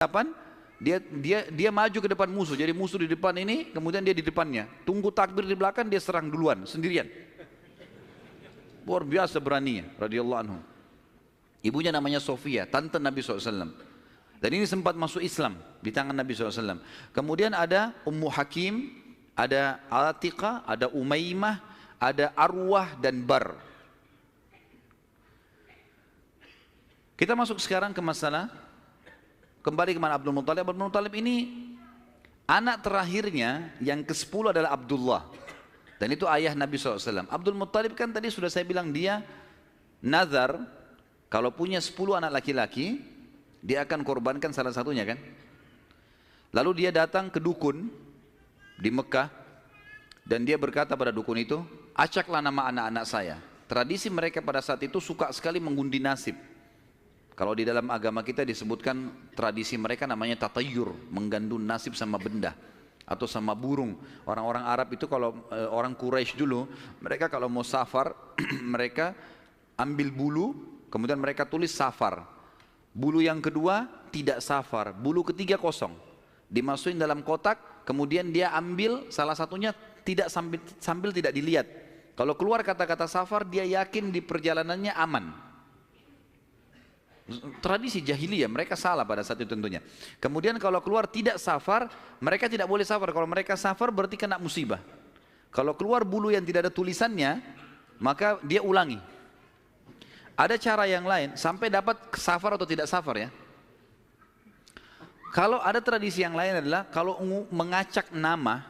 Depan, dia maju ke depan musuh. Jadi musuh di depan ini, kemudian dia di depannya. Tunggu takbir di belakang, dia serang duluan sendirian. Luar biasa beraninya, radhiyallahu anhu. Ibunya namanya Sofia, tante Nabi SAW. Dan ini sempat masuk Islam di tangan Nabi SAW. Kemudian ada Ummu Hakim, ada Atiqah, ada Umaymah, ada Arwah dan Bar. Kita masuk sekarang ke masalah, kembali ke mana Abdul Muttalib. Abdul Muttalib ini anak terakhirnya yang ke-10 adalah Abdullah. Dan itu ayah Nabi SAW. Abdul Muttalib kan tadi sudah saya bilang dia nazar, kalau punya 10 anak laki-laki, dia akan korbankan salah satunya kan. Lalu dia datang ke dukun di Mekah, dan dia berkata pada dukun itu, acaklah nama anak-anak saya. Tradisi mereka pada saat itu suka sekali mengundi nasib. Kalau di dalam agama kita disebutkan tradisi mereka namanya tatayur, menggandun nasib sama benda atau sama burung. Orang-orang Arab itu kalau orang Quraisy dulu, mereka kalau mau safar, mereka ambil bulu, kemudian mereka tulis safar. Bulu yang kedua tidak safar, bulu ketiga kosong. Dimasukin dalam kotak, kemudian dia ambil salah satunya tidak sambil tidak dilihat. Kalau keluar kata-kata safar, dia yakin di perjalanannya aman. Tradisi jahiliyah, mereka salah pada saat itu tentunya. Kemudian kalau keluar tidak safar, mereka tidak boleh safar. Kalau mereka safar berarti kena musibah. Kalau keluar bulu yang tidak ada tulisannya, maka dia ulangi. Ada cara yang lain sampai dapat safar atau tidak safar ya. Kalau ada tradisi yang lain adalah kalau mengacak nama,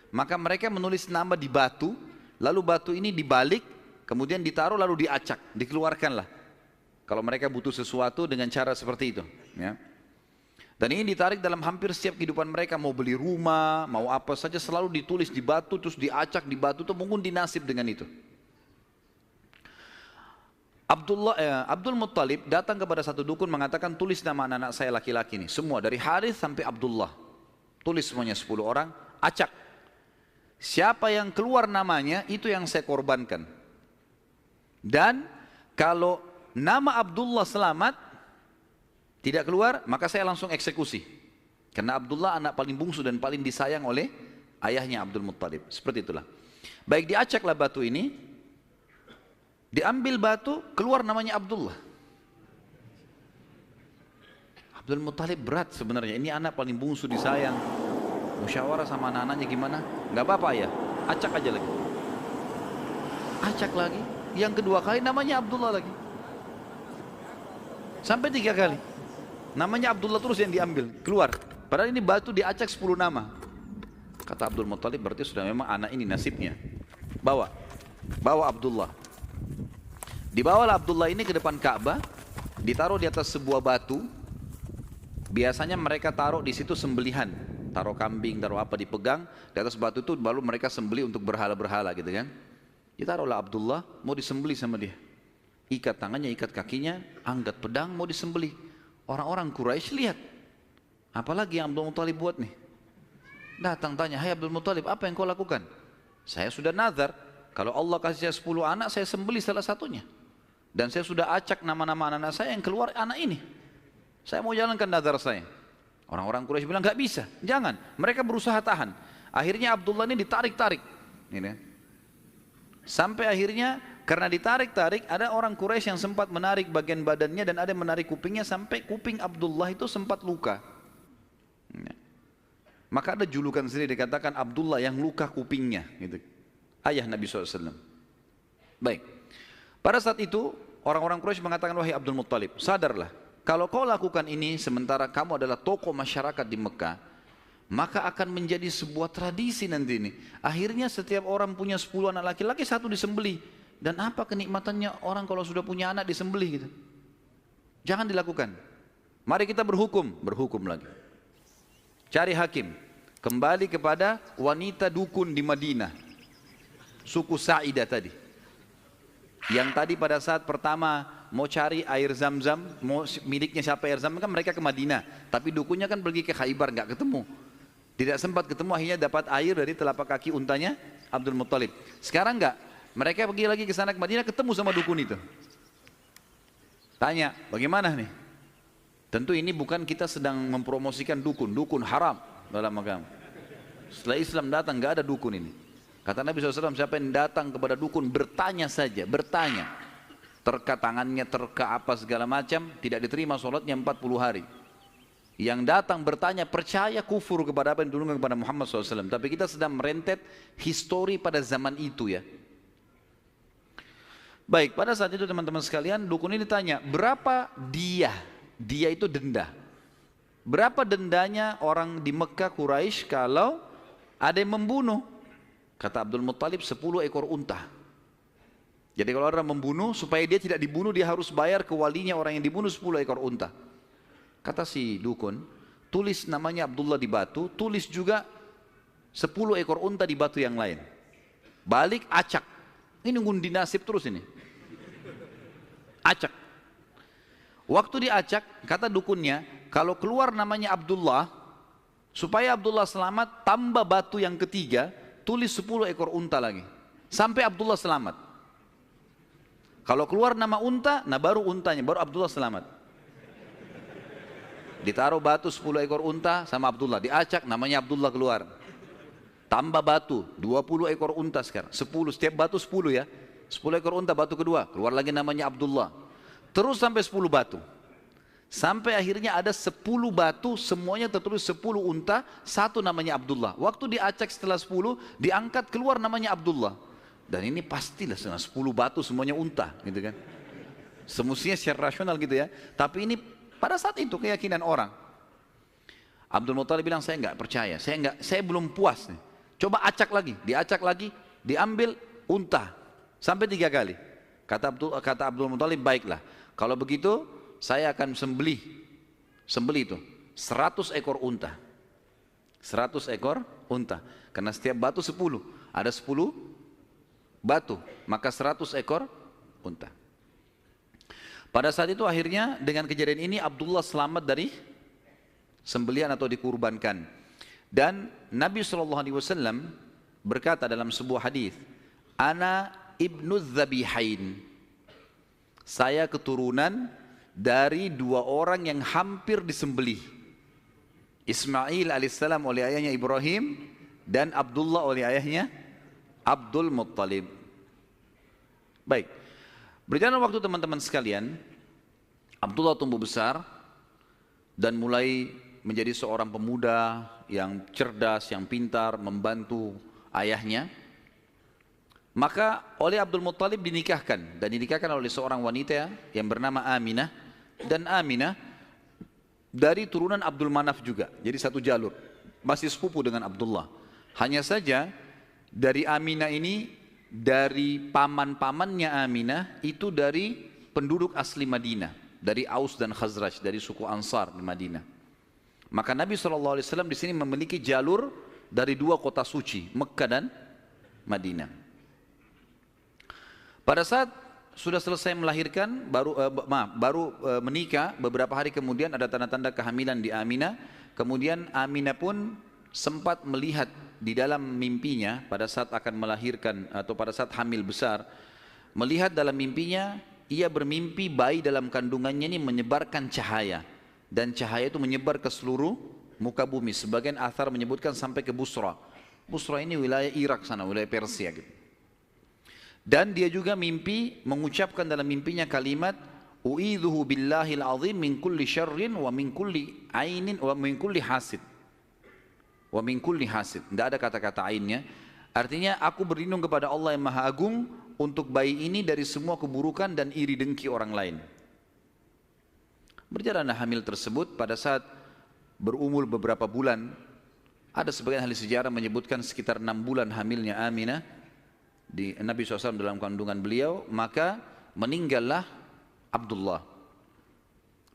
maka mereka menulis nama di batu, lalu batu ini dibalik, kemudian ditaruh lalu diacak, dikeluarkanlah. Kalau mereka butuh sesuatu dengan cara seperti itu, ya. Dan ini ditarik dalam hampir setiap kehidupan mereka, mau beli rumah, mau apa saja selalu ditulis di batu, terus diacak di batu, itu mengundi nasib dengan itu. Abdul Muttalib datang kepada satu dukun mengatakan, tulis nama anak-anak saya laki-laki ini, semua dari Harith sampai Abdullah. Tulis semuanya 10 orang, acak. Siapa yang keluar namanya, itu yang saya korbankan. Dan kalau nama Abdullah selamat, tidak keluar, maka saya langsung eksekusi. Karena Abdullah anak paling bungsu dan paling disayang oleh ayahnya Abdul Muttalib. Seperti itulah. Baik, diacaklah batu ini, diambil batu, keluar namanya Abdullah. Abdul Muttalib berat sebenarnya, ini anak paling bungsu disayang. Musyawarah sama anak-anaknya gimana? Gak apa-apa ya, acak aja lagi. Acak lagi, yang kedua kali namanya Abdullah lagi. Sampai 3 kali. Namanya Abdullah terus yang diambil, keluar. Padahal ini batu diacak 10 nama. Kata Abdul Muttalib, berarti sudah memang anak ini nasibnya. Bawa Abdullah. Dibawalah Abdullah ini ke depan Ka'bah, ditaruh di atas sebuah batu. Biasanya mereka taruh di situ sembelihan, taruh kambing, taruh apa, dipegang di atas batu itu, baru mereka sembelih untuk berhala-berhala gitu kan. Ditaruhlah Abdullah, mau disembelih sama dia. Ikat tangannya, ikat kakinya, angkat pedang, mau disembelih. Orang-orang Quraisy lihat, apalagi yang Abdul Muttalib buat nih. Datang tanya, hai Abdul Muttalib, apa yang kau lakukan? Saya sudah nazar, kalau Allah kasih saya 10 anak, saya sembelih salah satunya. Dan saya sudah acak nama-nama anak-anak saya, yang keluar anak ini. Saya mau jalankan nazar saya. Orang-orang Quraisy bilang, gak bisa, jangan. Mereka berusaha tahan. Akhirnya Abdullah ini ditarik-tarik. Ini. Sampai akhirnya, karena ditarik-tarik, ada orang Quraisy yang sempat menarik bagian badannya dan ada yang menarik kupingnya, sampai kuping Abdullah itu sempat luka. Ya. Maka ada julukan sendiri dikatakan Abdullah yang luka kupingnya. Gitu. Ayah Nabi SAW. Baik. Pada saat itu, orang-orang Quraisy mengatakan, wahai Abdul Muttalib, sadarlah, kalau kau lakukan ini sementara kamu adalah tokoh masyarakat di Mekah, maka akan menjadi sebuah tradisi nanti ini. Akhirnya setiap orang punya 10 anak laki-laki, satu disembelih. Dan apa kenikmatannya orang kalau sudah punya anak disembelih gitu. Jangan dilakukan. Mari kita berhukum lagi. Cari hakim. Kembali kepada wanita dukun di Madinah. Suku Sa'idah tadi. Yang tadi pada saat pertama mau cari air Zam-Zam, mau miliknya siapa air Zam-Zam, kan mereka ke Madinah. Tapi dukunnya kan pergi ke Khaybar, nggak ketemu. Tidak sempat ketemu, akhirnya dapat air dari telapak kaki untanya Abdul Muttalib. Sekarang nggak. Mereka pergi lagi ke sana ke Madinah, ketemu sama dukun itu. Tanya, bagaimana nih? Tentu ini bukan kita sedang mempromosikan dukun, dukun haram dalam agama. Setelah Islam datang nggak ada dukun ini. Kata Nabi SAW, siapa yang datang kepada dukun bertanya saja, bertanya. Terka tangannya, terka apa segala macam, tidak diterima sholatnya 40 hari. Yang datang bertanya percaya kufur kepada apa yang diturunkan kepada Muhammad SAW. Tapi kita sedang merentet histori pada zaman itu ya. Baik, pada saat itu teman-teman sekalian, dukun ini tanya, berapa dia? Dia itu denda. Berapa dendanya orang di Mekah Quraisy kalau ada yang membunuh? Kata Abdul Muttalib 10 ekor unta. Jadi kalau orang membunuh, supaya dia tidak dibunuh, dia harus bayar ke walinya orang yang dibunuh 10 ekor unta. Kata si dukun, tulis namanya Abdullah di batu, tulis juga 10 ekor unta di batu yang lain. Balik acak. Ini ngundi nasib terus ini. Acak. Waktu diacak, kata dukunnya, kalau keluar namanya Abdullah, supaya Abdullah selamat, tambah batu yang ketiga, tulis 10 ekor unta lagi. Sampai Abdullah selamat. Kalau keluar nama unta, nah baru untanya, baru Abdullah selamat. Ditaruh batu 10 ekor unta sama Abdullah, diacak namanya Abdullah keluar. Tambah batu, 20 ekor unta sekarang, 10, setiap batu 10 ya. 10 ekor unta batu kedua, keluar lagi namanya Abdullah. Terus sampai 10 batu. Sampai akhirnya ada 10 batu, semuanya tertulis 10 unta, satu namanya Abdullah. Waktu diacak setelah 10, diangkat keluar namanya Abdullah. Dan ini pastilah 10 batu semuanya unta, gitu kan. Semestinya secara rasional gitu ya. Tapi ini pada saat itu keyakinan orang. Abdul Muttalib bilang, saya enggak percaya, saya belum puas nih. Coba acak lagi, diacak lagi, diambil unta. Sampai 3 kali. Kata Abdul Muttalib, baiklah. Kalau begitu, saya akan sembelih itu 100 ekor unta. 100 ekor unta. Karena setiap batu 10, ada 10 batu, maka 100 ekor unta. Pada saat itu akhirnya dengan kejadian ini Abdullah selamat dari sembelihan atau dikurbankan. Dan Nabi SAW berkata dalam sebuah hadis, Ana ibnu Dzabihain. Saya keturunan dari 2 orang yang hampir disembelih. Ismail alaihissalam oleh ayahnya Ibrahim dan Abdullah oleh ayahnya Abdul Muttalib. Baik, berjalan waktu teman-teman sekalian, Abdullah tumbuh besar dan mulai menjadi seorang pemuda yang cerdas, yang pintar, membantu ayahnya. Maka oleh Abdul Muttalib dinikahkan, dan dinikahkan oleh seorang wanita yang bernama Aminah. Dan Aminah dari turunan Abdul Manaf juga, jadi satu jalur, masih sepupu dengan Abdullah. Hanya saja dari Aminah ini, dari paman-pamannya Aminah itu dari penduduk asli Madinah, dari Aus dan Khazraj, dari suku Ansar di Madinah. Maka Nabi SAW di sini memiliki jalur dari 2 kota suci, Mekkah dan Madinah. Pada saat sudah selesai melahirkan, baru menikah, beberapa hari kemudian ada tanda-tanda kehamilan di Aminah. Kemudian Aminah pun sempat melihat di dalam mimpinya pada saat akan melahirkan atau pada saat hamil besar, melihat dalam mimpinya ia bermimpi bayi dalam kandungannya ini menyebarkan cahaya, dan cahaya itu menyebar ke seluruh muka bumi. Sebagian athar menyebutkan sampai ke Busra. Busra ini wilayah Irak sana, wilayah Persia gitu. Dan dia juga mimpi mengucapkan dalam mimpinya kalimat u'idzuhu billahil azim min kulli syarrin wa min kulli ainin wa min kulli hasid. Wa min kulli hasid. Tidak ada kata-kata ainnya. Artinya aku berlindung kepada Allah yang Maha Agung untuk bayi ini dari semua keburukan dan iri dengki orang lain. Berjalanlah hamil tersebut. Pada saat berumur beberapa bulan, ada sebagian ahli sejarah menyebutkan sekitar 6 bulan hamilnya Aminah di Nabi SAW dalam kandungan beliau, maka meninggallah Abdullah.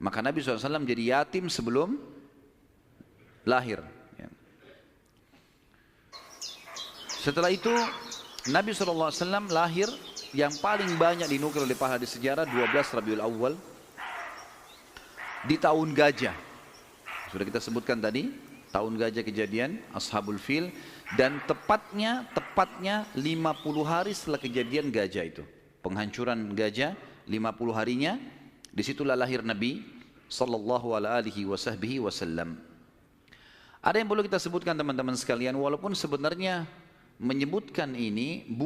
Maka Nabi SAW jadi yatim sebelum lahir. Setelah itu Nabi SAW lahir, yang paling banyak dinukil oleh para ahli sejarah 12 Rabiul Awal di tahun gajah. Sudah kita sebutkan tadi, tahun gajah kejadian Ashabul Fil. Dan tepatnya 50 hari setelah kejadian gajah itu, penghancuran gajah, 50 harinya, disitulah lahir Nabi sallallahu alaihi wasallam. Ada yang perlu kita sebutkan teman-teman sekalian, walaupun sebenarnya menyebutkan ini